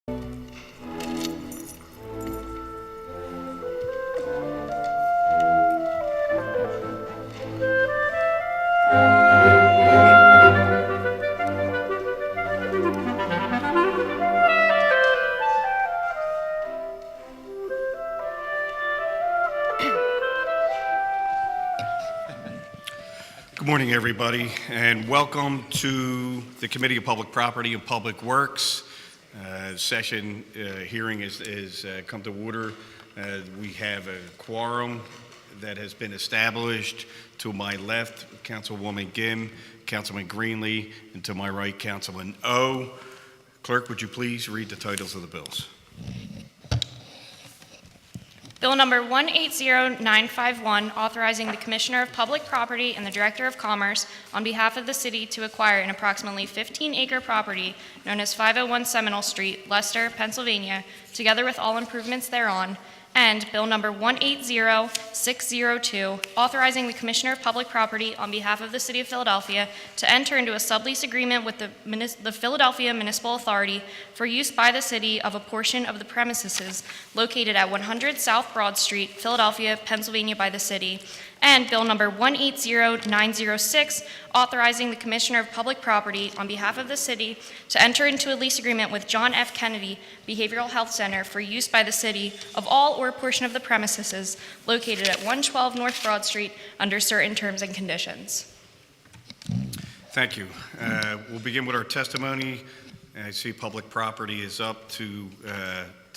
Good morning, everybody, and welcome to the Committee of Public Property and Public Works. Hearing is come to order. We have a quorum that has been established. To my left, Councilwoman Gim, Councilman Greenlee, and to my right, Councilman O. Clerk, would you please read the titles of the bills? Bill number 180951, authorizing the Commissioner of Public Property and the Director of Commerce on behalf of the city to acquire an approximately 15-acre property known as 501 Seminole Street, Leicester, Pennsylvania, together with all improvements thereon. And Bill number 180602, authorizing the Commissioner of Public Property on behalf of the City of Philadelphia to enter into a sublease agreement with the Philadelphia Municipal Authority for use by the city of a portion of the premises located at 100 South Broad Street, Philadelphia, Pennsylvania by the city. And Bill number 180906, authorizing the Commissioner of Public Property on behalf of the city to enter into a lease agreement with John F. Kennedy Behavioral Health Center for use by the city of all or a portion of the premises located at 112 North Broad Street under certain terms and conditions. Thank you. We'll begin with our testimony. I see Public Property is up to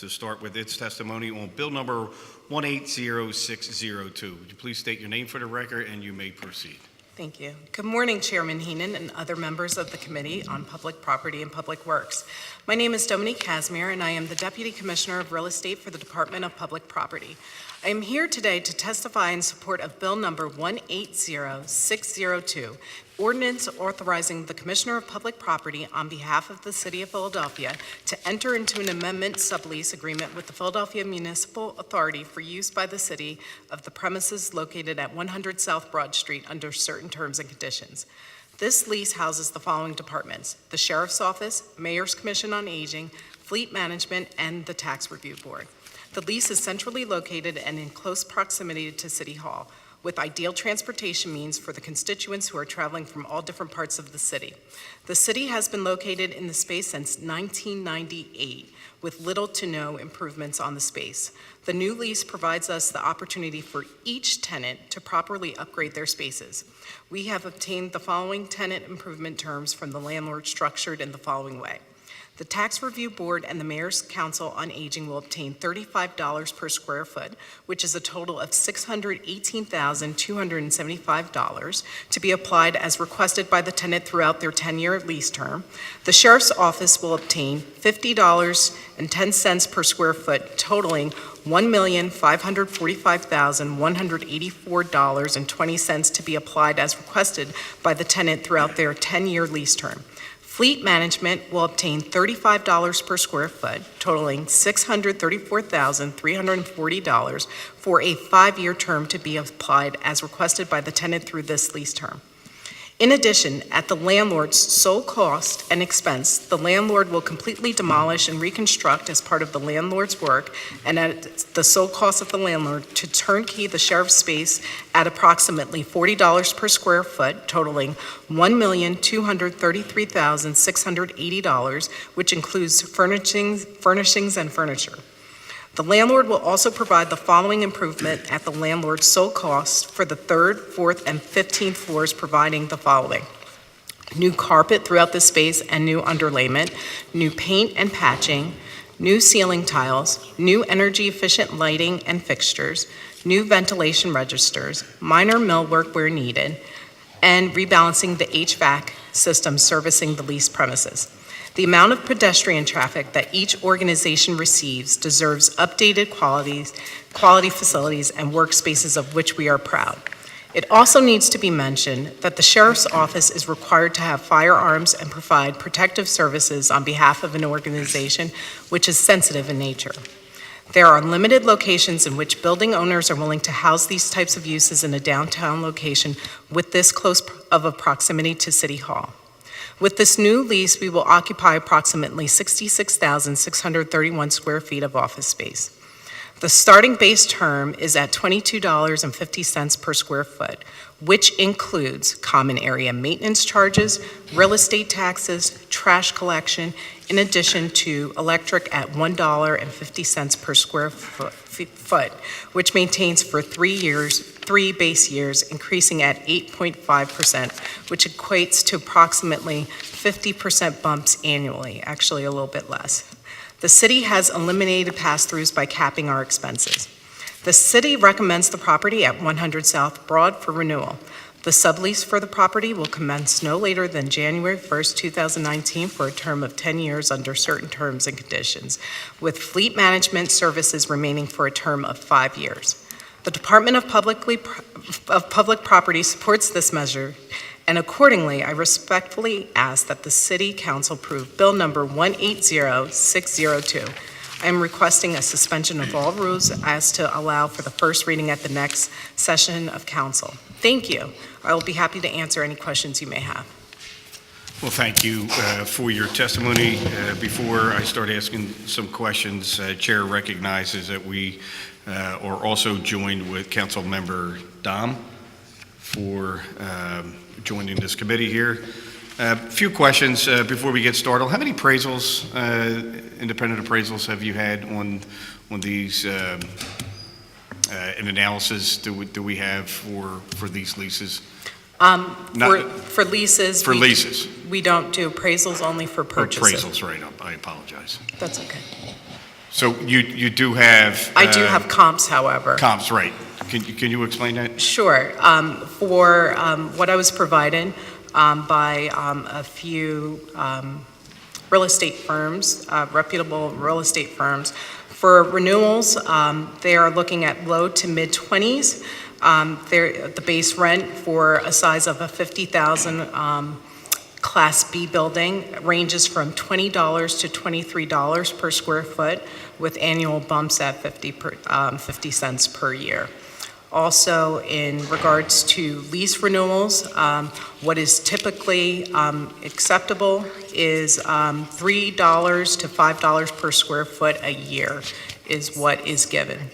start with its testimony on Bill number 180602. Would you please state your name for the record, and you may proceed. Thank you. Good morning, Chairman Heenan and other members of the Committee on Public Property and Public Works. My name is Dominique Casimir, and I am the Deputy Commissioner of Real Estate for the Department of Public Property. I am here today to testify in support of Bill number 180602, Ordinance authorizing the Commissioner of Public Property on behalf of the City of Philadelphia to enter into an amendment sublease agreement with the Philadelphia Municipal Authority for use by the city of the premises located at 100 South Broad Street under certain terms and conditions. This lease houses the following departments: the Sheriff's Office, Mayor's Commission on Aging, Fleet Management, and the Tax Review Board. The lease is centrally located and in close proximity to City Hall, with ideal transportation means for the constituents who are traveling from all different parts of the city. The city has been located in the space since 1998, with little to no improvements on the space. The new lease provides us the opportunity for each tenant to properly upgrade their spaces. We have obtained the following tenant improvement terms from the landlord, structured in the following way. The Tax Review Board and the Mayor's Council on Aging will obtain $35 per square foot, which is a total of $618,275 to be applied as requested by the tenant throughout their 10-year lease term. The Sheriff's Office will obtain $50.10 per square foot, totaling $1,545,184.20 to be applied as requested by the tenant throughout their 10-year lease term. Fleet Management will obtain $35 per square foot, totaling $634,340 for a 5-year term to be applied as requested by the tenant through this lease term. In addition, at the landlord's sole cost and expense, the landlord will completely demolish and reconstruct as part of the landlord's work, and at the sole cost of the landlord to turnkey the sheriff's space at approximately $40 per square foot, totaling $1,233,680, which includes furnishings and furniture. The landlord will also provide the following improvement at the landlord's sole cost for the 3rd, 4th, and 15th floors, providing the following: new carpet throughout the space and new underlayment, new paint and patching, new ceiling tiles, new energy-efficient lighting and fixtures, new ventilation registers, minor millwork where needed, and rebalancing the HVAC system servicing the leased premises. The amount of pedestrian traffic that each organization receives deserves updated quality facilities and workspaces of which we are proud. It also needs to be mentioned that the Sheriff's Office is required to have firearms and provide protective services on behalf of an organization which is sensitive in nature. There are limited locations in which building owners are willing to house these types of uses in a downtown location with this close of a proximity to City Hall. With this new lease, we will occupy approximately 66,631 square feet of office space. The starting base term is at $22.50 per square foot, which includes common area maintenance charges, real estate taxes, trash collection, in addition to electric at $1.50 per square foot, which maintains for 3 years, 3 base years, increasing at 8.5%, which equates to approximately 50% bumps annually, actually a little bit less. The city has eliminated pass-throughs by capping our expenses. The city recommends the property at 100 South Broad for renewal. The sublease for the property will commence no later than January 1st, 2019 for a term of 10 years under certain terms and conditions, with fleet management services remaining for a term of 5 years. The Department of Public Property supports this measure, and accordingly, I respectfully ask that the City Council approve Bill Number 180602. I am requesting a suspension of all rules as to allow for the first reading at the next session of council. Thank you. I will be happy to answer any questions you may have. Well, thank you for your testimony. Before I start asking some questions, Chair recognizes that we are also joined with Council Member Dom for joining this committee here. A few questions before we get started. How many appraisals, independent appraisals, have you had on these an analysis do we have for these leases? For leases. For leases. We don't do appraisals, only for purchases. Appraisals, right. I apologize. That's okay. So you do have. I do have comps, however. Comps, right. Can you explain that? Sure. For what I was provided by a few real estate firms, reputable real estate firms, for renewals, they are looking at low to mid 20s. The base rent for a size of a 50,000 Class B building ranges from $20 to $23 per square foot, with annual bumps at 50 cents per year. Also, in regards to lease renewals, what is typically acceptable is $3 to $5 per square foot a year is what is given.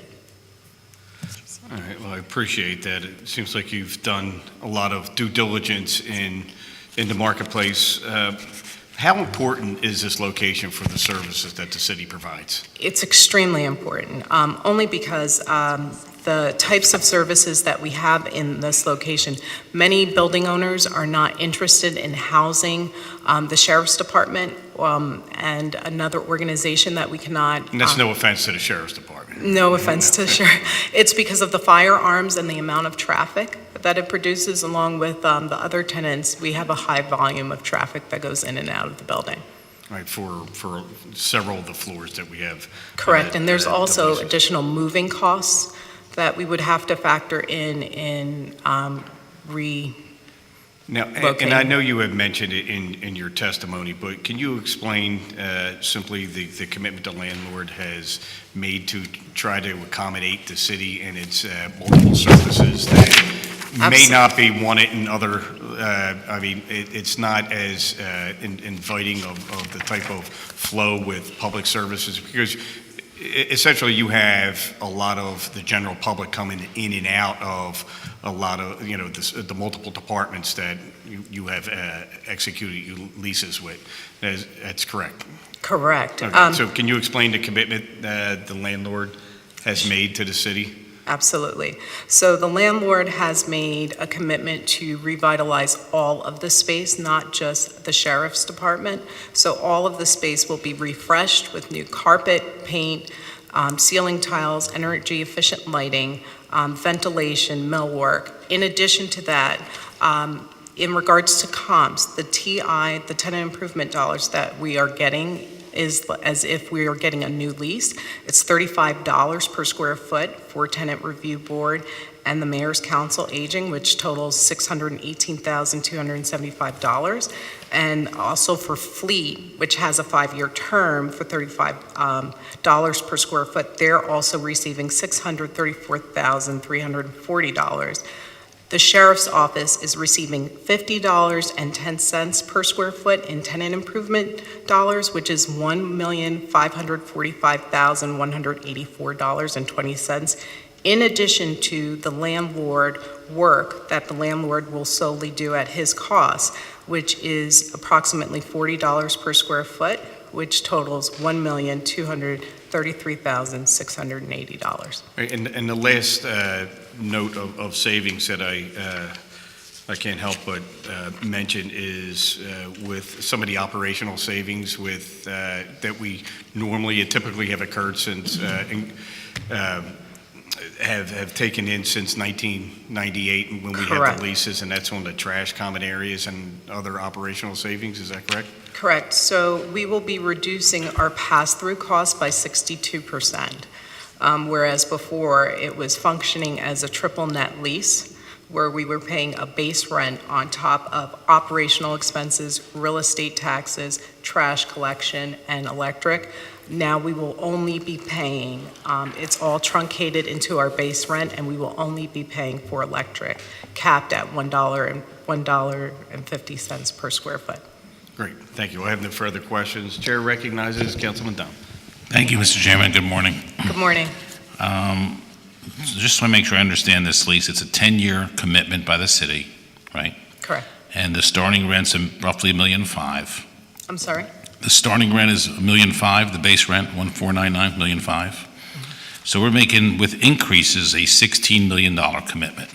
All right, well, I appreciate that. It seems like you've done a lot of due diligence in the marketplace. How important is this location for the services that the city provides? It's extremely important, only because the types of services that we have in this location, many building owners are not interested in housing the Sheriff's Department and another organization that we cannot. And that's no offense to the Sheriff's Department. No offense to the Sheriff. It's because of the firearms and the amount of traffic that it produces, along with the other tenants. We have a high volume of traffic that goes in and out of the building. Right, for several of the floors that we have. Correct, and there's also additional moving costs that we would have to factor in Now, and I know you have mentioned it in your testimony, but can you explain simply the commitment the landlord has made to try to accommodate the city and its multiple services that may not be wanted in other, I mean, it's not as inviting of the type of flow with public services, because essentially you have a lot of the general public coming in and out of a lot of, you know, the multiple departments that you have executed leases with. That's correct. Correct. Okay. So can you explain the commitment the landlord has made to the city? Absolutely. So the landlord has made a commitment to revitalize all of the space, not just the Sheriff's Department. So all of the space will be refreshed with new carpet, paint, ceiling tiles, energy-efficient lighting, ventilation, millwork. In addition to that, in regards to comps, the TI, the tenant improvement dollars that we are getting is as if we are getting a new lease. It's $35 per square foot for tenant review board and the mayor's council aging, which totals $618,275. And also for fleet, which has a 5-year term for $35 per square foot, they're also receiving $634,340. The Sheriff's Office is receiving $50.10 per square foot in tenant improvement dollars, which is $1,545,184.20, in addition to the landlord work that the landlord will solely do at his cost, which is approximately $40 per square foot, which totals $1,233,680. Right, and the last note of savings that I can't help but mention is with some of the operational savings that we normally and typically have occurred since have taken in since 1998 when we had Correct. the leases, and that's on the trash common areas and other operational savings. Is that correct? Correct. So we will be reducing our pass-through costs by 62%, whereas before it was functioning as a triple net lease, where we were paying a base rent on top of operational expenses, real estate taxes, trash collection, and electric. Now we will only be paying, it's all truncated into our base rent, and we will only be paying for electric, capped at $1.50 per square foot. Great, thank you. I have no further questions. Chair recognizes Councilman Dunn. Thank you, Mr. Chairman. Good morning. Good morning. Just want to make sure I understand this lease. It's a 10-year commitment by the city, right? Correct. And the starting rent's roughly $1.5 million. I'm sorry? The starting rent is $1.5 million, the base rent, $1,499, $1.5 million. So we're making, with increases, a $16 million commitment.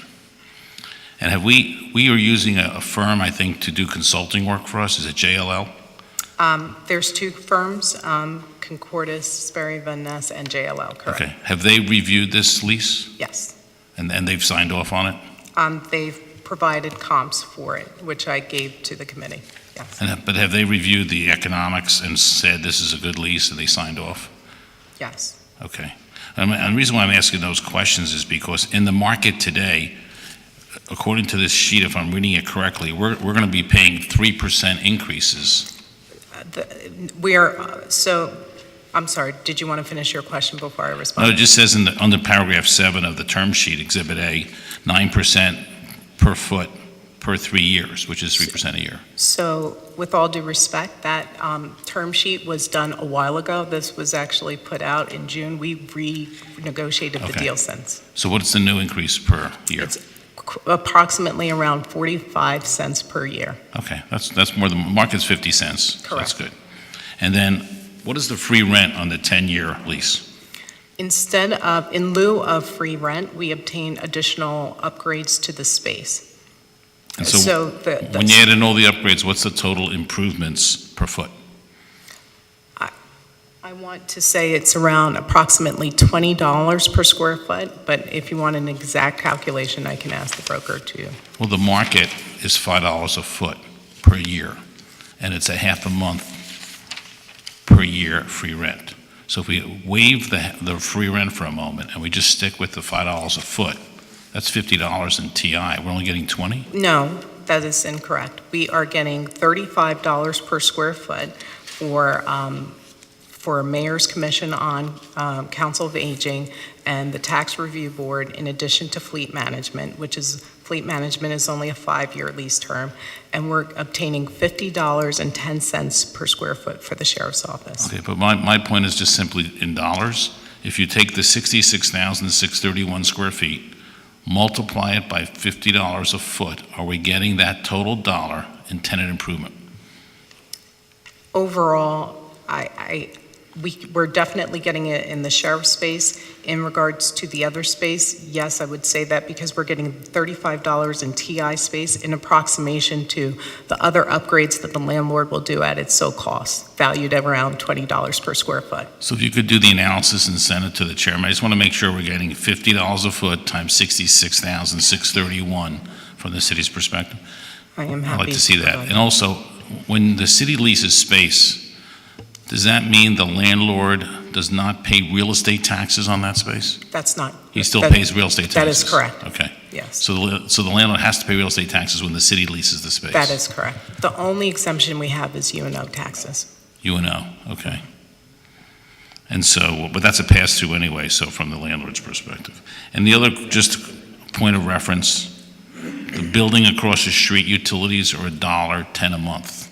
And we are using a firm, I think, to do consulting work for us. Is it JLL? There's two firms, Concordis, Sperry Van Ness, and JLL, correct? Okay. Have they reviewed this lease? Yes. And they've signed off on it? They've provided comps for it, which I gave to the committee, yes. But have they reviewed the economics and said this is a good lease and they signed off? Yes. Okay. And the reason why I'm asking those questions is because in the market today, according to this sheet, if I'm reading it correctly, we're going to be paying 3% increases. I'm sorry, did you want to finish your question before I No, respond? it just says under paragraph 7 of the term sheet, Exhibit A, 9% per foot per 3 years, which is 3% a year. So with all due respect, that term sheet was done a while ago. This was actually put out in June. We renegotiated the Okay. deal since. So what's the new increase per year? It's approximately around 45 cents per year. Okay, that's more than, market's 50 cents. So that's Correct. good. And then, what is the free rent on the 10-year lease? Instead of, in lieu of free rent, we obtain additional upgrades to the space. And So when you add in all the upgrades, what's the total improvements per foot? I want to say it's around approximately $20 per square foot, but if you want an exact calculation, I can ask the broker to. Well, the market is $5 a foot per year, and it's a half a month per year free rent. So if we waive the free rent for a moment and we just stick with the $5 a foot, that's $50 in TI. We're only getting 20? No, that is incorrect. We are getting $35 per square foot for a mayor's commission on Council of Aging and the Tax Review Board, in addition to fleet management, fleet management is only a 5-year lease term, and we're obtaining $50.10 per square foot for the sheriff's office. Okay, but my point is just simply in dollars. If you take the 66,631 square feet, multiply it by $50 a foot, are we getting that total dollar in tenant improvement? Overall, we're definitely getting it in the sheriff's space. In regards to the other space, yes, I would say that, because we're getting $35 in TI space in approximation to the other upgrades that the landlord will do at its so-cost, valued at around $20 per square foot. So if you could do the analysis and send it to the chairman, I just want to make sure we're getting $50 a foot times 66,631 from the city's perspective. I am happy. I'd like to see that. provide And also, when the city leases space, does that mean the landlord does not pay real estate taxes on that space? That's not. He still that- pays real estate taxes? That is correct. Okay. Yes, So the landlord has to pay real estate taxes when the city leases the space? that is correct. The only exemption we have is UNO taxes. UNO, okay. And so, but that's a pass-through anyway, so from the landlord's perspective. And the other, just point of reference, The building across the street utilities are $1.10 a month,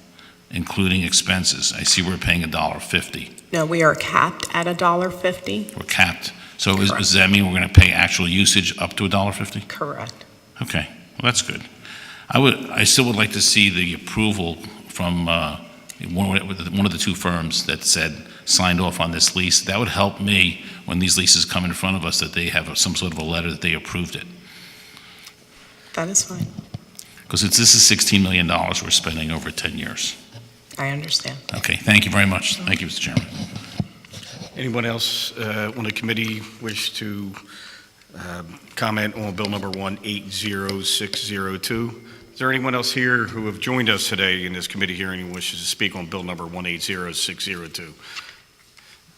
including expenses. I see we're paying $1.50. No, we are capped at $1.50. We're capped. So Correct. does that mean we're going to pay actual usage up to $1.50? Correct. Okay, well, that's good. I still would like to see the approval from one of the two firms that signed off on this lease. That would help me when these leases come in front of us, that they have some sort of a letter that they approved it. That is fine. Because this is $16 million we're spending over 10 years. I understand. Okay, thank you very much. Thank you, Mr. Chairman. Anyone else on the committee wish to comment on Bill number 180602? Is there anyone else here who have joined us today in this committee hearing who wishes to speak on Bill number 180602?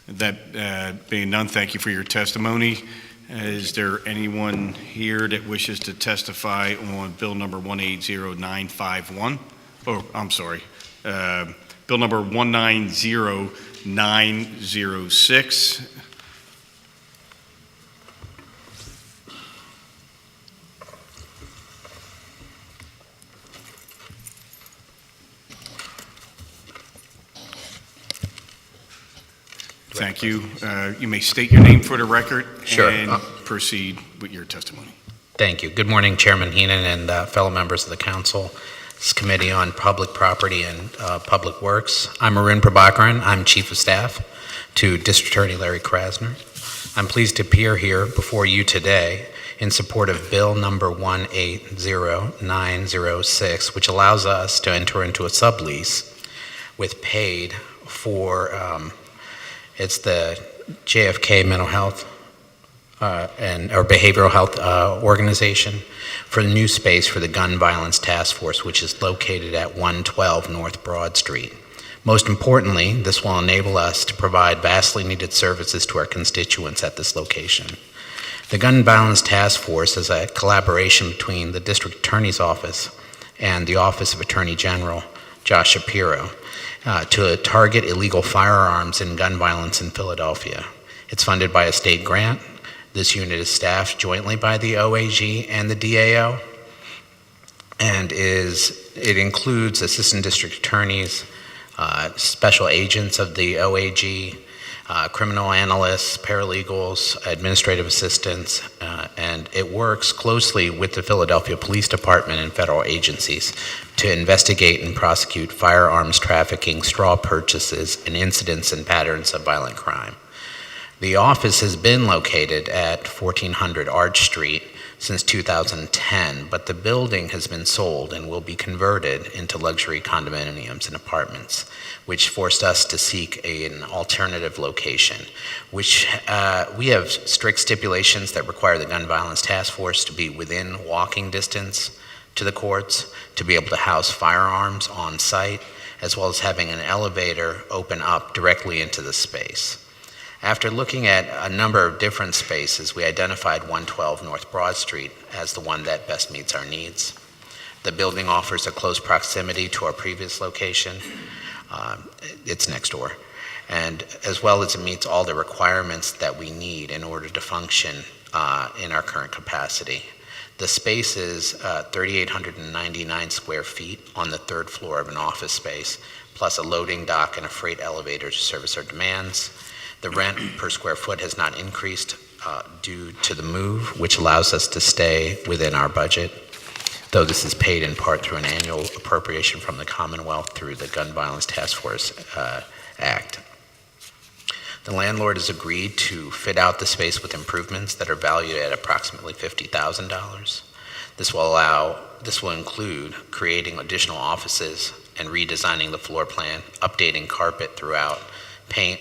That being none, thank you for your testimony. Is there anyone here that wishes to testify on Bill number 180951? Oh, I'm sorry. Bill number 190906. Thank you. You may state your name for the record. Sure. And proceed with your testimony. Thank you. Good morning, Chairman Heenan and fellow members of the council. This is Committee on Public Property and Public Works. I'm Arun Prabhakaran. I'm Chief of Staff to District Attorney Larry Krasner. I'm pleased to appear here before you today in support of Bill number 180906, which allows us to enter into a sublease with paid for it's the JFK Mental Health or Behavioral Health Organization for the new space for the Gun Violence Task Force, which is located at 112 North Broad Street. Most importantly, this will enable us to provide vastly needed services to our constituents at this location. The Gun Violence Task Force is a collaboration between the District Attorney's Office and the Office of Attorney General, Josh Shapiro, to target illegal firearms and gun violence in Philadelphia. It's funded by a state grant. This unit is staffed jointly by the OAG and the DAO, and it includes assistant district attorneys, special agents of the OAG, criminal analysts, paralegals, administrative assistants, and it works closely with the Philadelphia Police Department and federal agencies to investigate and prosecute firearms trafficking, straw purchases, and incidents and patterns of violent crime. The office has been located at 1400 Arch Street since 2010, but the building has been sold and will be converted into luxury condominiums and apartments, which forced us to seek an alternative location, which we have strict stipulations that require the Gun Violence Task Force to be within walking distance to the courts, to be able to house firearms on site, as well as having an elevator open up directly into the space. After looking at a number of different spaces, we identified 112 North Broad Street as the one that best meets our needs. The building offers a close proximity to our previous location. It's next door. And as well as it meets all the requirements that we need in order to function in our current capacity. The space is 3,899 square feet on the third floor of an office space, plus a loading dock and a freight elevator to service our demands. The rent per square foot has not increased due to the move, which allows us to stay within our budget, though this is paid in part through an annual appropriation from the Commonwealth through the Gun Violence Task Force Act. The landlord has agreed to fit out the space with improvements that are valued at approximately $50,000. This will include creating additional offices and redesigning the floor plan, updating carpet throughout, paint,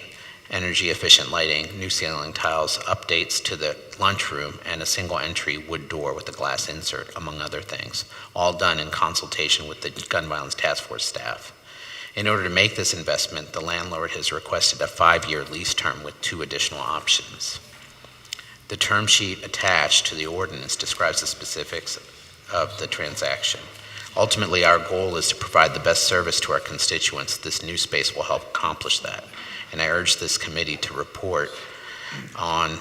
energy efficient lighting, new ceiling tiles, updates to the lunchroom, and a single entry wood door with a glass insert, among other things, all done in consultation with the Gun Violence Task Force staff. In order to make this investment, the landlord has requested a 5-year lease term with 2 additional options. The term sheet attached to the ordinance describes the specifics of the transaction. Ultimately, our goal is to provide the best service to our constituents. This new space will help accomplish that. And I urge this committee to on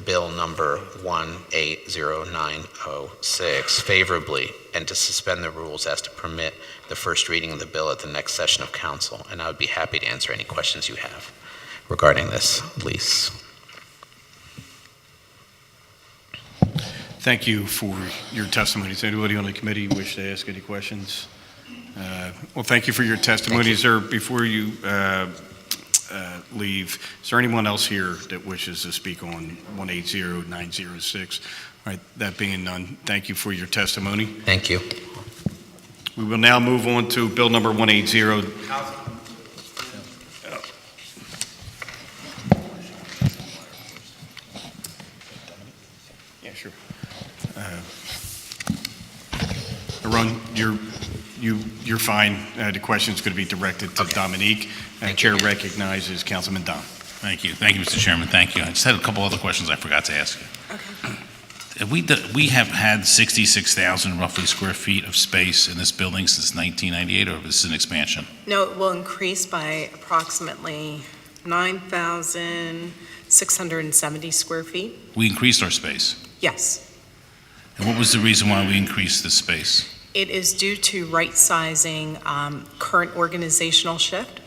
Bill number 180906 favorably and to suspend the rules as to permit the first reading of the bill at the next session of council. And I would be happy to answer any questions you have regarding this lease. Thank you for your testimony. Does anybody on the committee wish to ask any questions? Well, thank you for your testimony. Is there, before you leave, is there anyone else here that wishes to speak on 180906? All right, that being none, thank you for your testimony. Thank you. We will now move on to Bill number 180. Yeah, sure. Arun, you're fine. The question's going to be directed to Dominique. Chair recognizes Councilman Dom. Thank you. Thank you, Mr. Chairman. Thank you. I just had a couple other questions I forgot to ask you. We have had 66,000 roughly square feet of space in this building since 1998, or is this an expansion? No, it will increase by approximately 9,670 square feet. We increased our space. Yes. And what was the reason why we increased the space? It is due to right-sizing current organizational shift.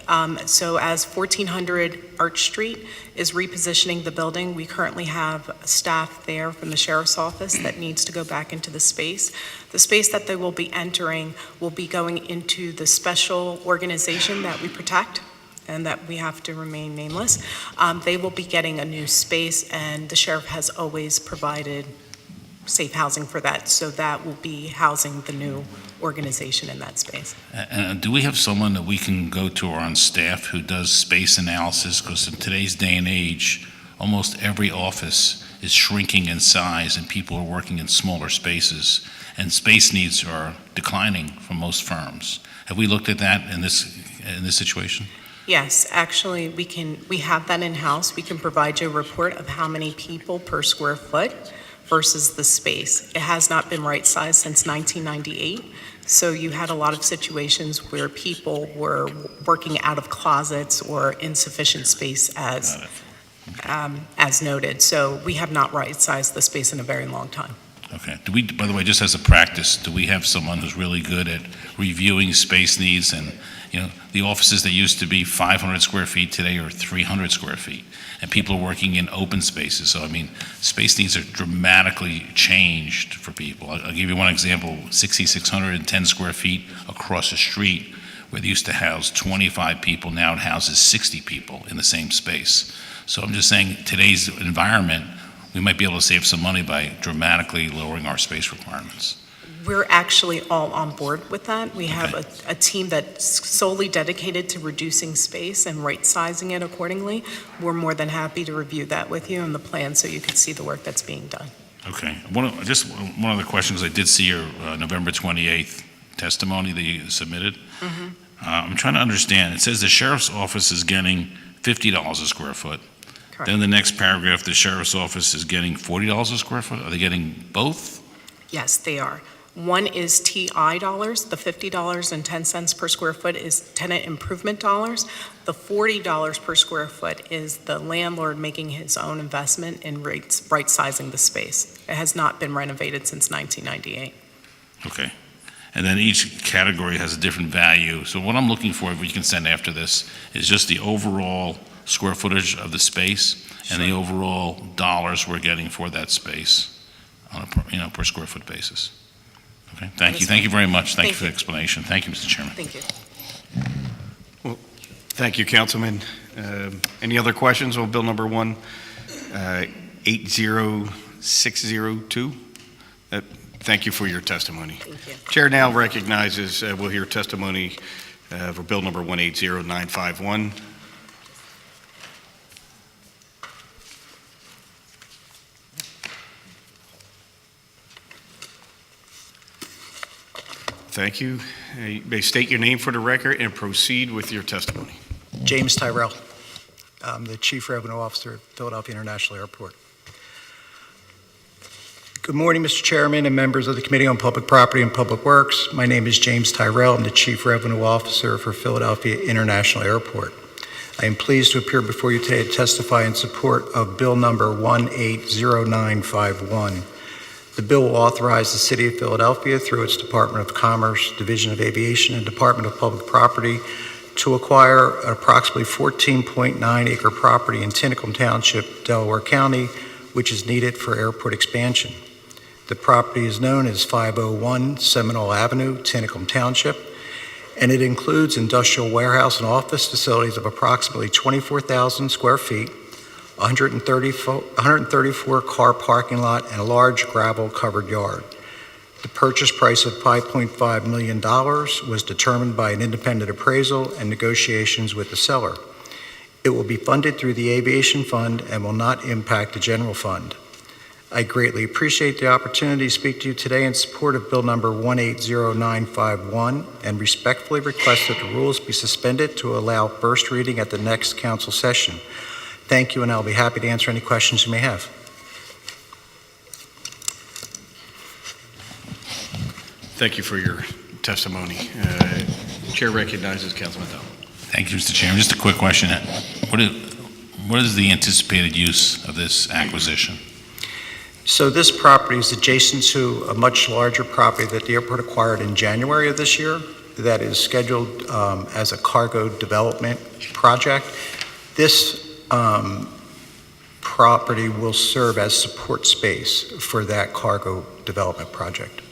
So as 1400 Arch Street is repositioning the building, we currently have staff there from the sheriff's office that needs to go back into the space. The space that they will be entering will be going into the special organization that we protect and that we have to remain nameless. They will be getting a new space, and the sheriff has always provided safe housing for that, so that will be housing the new organization in that space. And do we have someone that we can go to on staff who does space analysis? Because in today's day and age, almost every office is shrinking in size and people are working in smaller spaces, and space needs are declining for most firms. Have we looked at that in this situation? Yes, actually, we have that in-house. We can provide you a report of how many people per square foot versus the space. It has not been right-sized since 1998, so you had a lot of situations where people were working out of closets or insufficient space as noted. So we have not right-sized the space in a very long time. Okay. Do we, by the way, just as a practice, do we have someone who's really good at reviewing space needs? And, you know, the offices that used to be 500 square feet today are 300 square feet, and people are working in open spaces. So, I mean, space needs are dramatically changed for people. I'll give you one example. 6,610 square feet across the street, where they used to house 25 people, now it houses 60 people in the same space. So I'm just saying, today's environment, we might be able to save some money by dramatically lowering our space requirements. We're actually all on board with that. We have a team that's solely dedicated to reducing space and right-sizing it accordingly. We're more than happy to review that with you and the plan so you can see the work that's being done. Okay. Just one other question, because I did see your November 28th testimony that you submitted. Mm-hmm. I'm trying to understand. It says the sheriff's office is getting $50 a square foot. Correct. Then the next paragraph, the sheriff's office is getting $40 a square foot. Are they getting both? Yes, they are. One is TI dollars, the $50.10 per square foot is tenant improvement dollars. The $40 per square foot is the landlord making his own investment in right-sizing the space. It has not been renovated since 1998. Okay. And then each category has a different value. So what I'm looking for, if we can send after this, is just the overall square footage of the space and the overall dollars we're getting for that space on a per square foot basis. Okay, thank you. Thank you very much. Thank you for the explanation. Thank you, Mr. Chairman. Thank you. Well, thank you, Councilman. Any other questions on Bill number 18062? Thank you for your testimony. Thank you. Chair now recognizes, we'll hear testimony for Bill number 180951. Thank you. You may state your name for the record and proceed with your testimony. James Tyrell. I'm the Chief Revenue Officer at Philadelphia International Airport. Good morning, Mr. Chairman and members of the Committee on Public Property and Public Works. My name is James Tyrell. I'm the Chief Revenue Officer for Philadelphia International Airport. I am pleased to appear before you today to testify in support of Bill Number 180951. The bill will authorize the City of Philadelphia through its Department of Commerce, Division of Aviation, and Department of Public Property to acquire an approximately 14.9-acre property in Tenant Township, Delaware County, which is needed for airport expansion. The property is known as 501 Seminole Avenue, Tenant Township, and it includes industrial warehouse and office facilities of approximately 24,000 square feet, 134 car parking lot, and a large gravel covered yard. The purchase price of $5.5 million was determined by an independent appraisal and negotiations with the seller. It will be funded through the Aviation Fund and will not impact the general fund. I greatly appreciate the opportunity to speak to you today in support of Bill Number 180951 and respectfully request that the rules be suspended to allow first reading at the next council session. Thank you, and I'll be happy to answer any questions you may have. Thank you for your testimony. Chair recognizes Councilman Dell. Thank you, Mr. Chairman. Just a quick question. What is the anticipated use of this acquisition? So this property is adjacent to a much larger property that the airport acquired in January of this year that is scheduled as a cargo development project. This property will serve as support space for that cargo development project.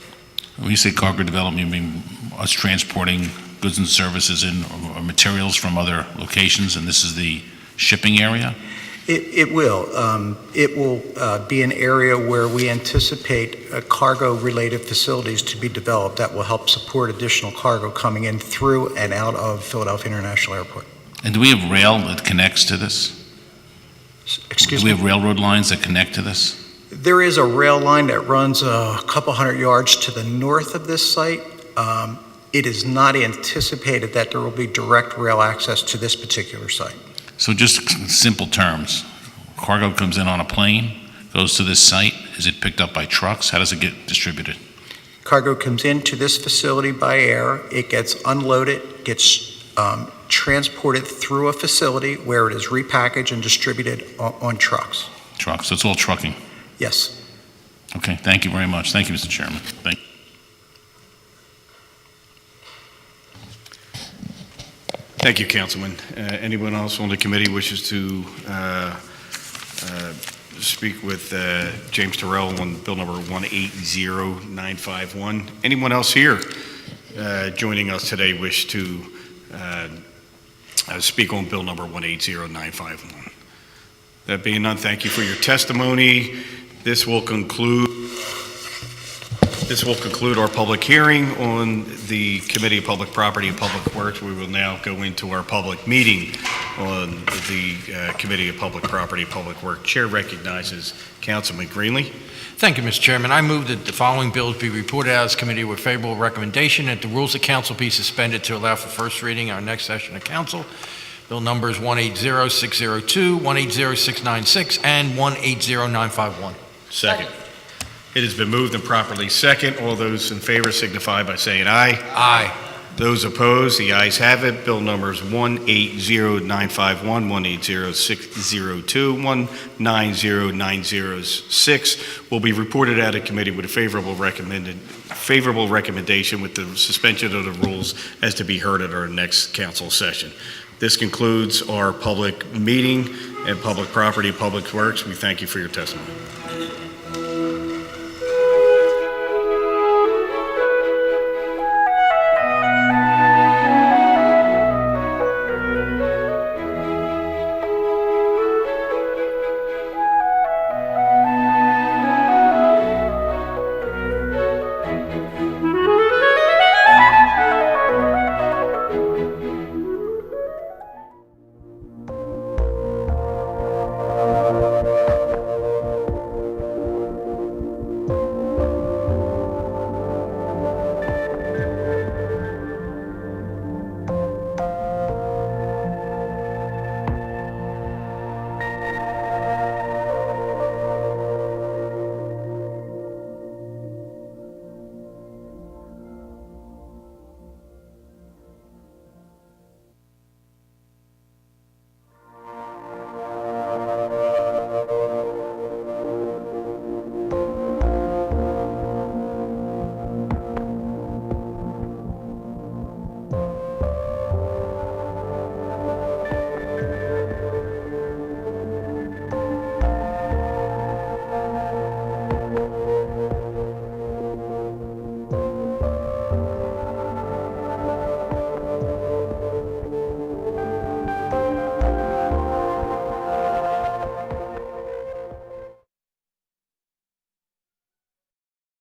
When you say cargo development, you mean us transporting goods and services in or materials from other locations, and this is the shipping area? It will. It will be an area where we anticipate cargo-related facilities to be developed that will help support additional cargo coming in through and out of Philadelphia International Airport. And do we have rail that connects to this? Excuse Do we me? have railroad lines that connect to this? There is a rail line that runs a couple hundred yards to the north of this site. It is not anticipated that there will be direct rail access to this particular site. So just in simple terms, cargo comes in on a plane, goes to this site, is it picked up by trucks? How does it get distributed? Cargo comes into this facility by air. It gets unloaded, gets transported through a facility where it is repackaged and distributed on trucks. Trucks, so it's all trucking. Yes. Okay, thank you very much. Thank you, Mr. Chairman. Thank you. Thank you, Councilman. Anyone else on the committee wishes to speak with James Terrell on Bill Number 180951? Anyone else here joining us today wish to speak on Bill Number 180951? That being none, thank you for your testimony. This will conclude our public hearing on the Committee of Public Property and Public Works. We will now go into our public meeting on the Committee of Public Property and Public Works. Chair recognizes Councilman Greenlee. Thank you, Mr. Chairman. I move that the following bills be reported out as committee with favorable recommendation, that the rules of council be suspended to allow for first reading at our next session of council. Bill numbers 180602, 180696, and 180951. Second. It has been moved and properly second. All those in favor signify by saying aye. Aye. Those opposed, the ayes have it. Bill numbers 180951, 180602, 190906 will be reported out of committee with a favorable recommendation with the suspension of the rules as to be heard at our next council session. This concludes our public meeting and Public Property, Public Works. We thank you for your testimony.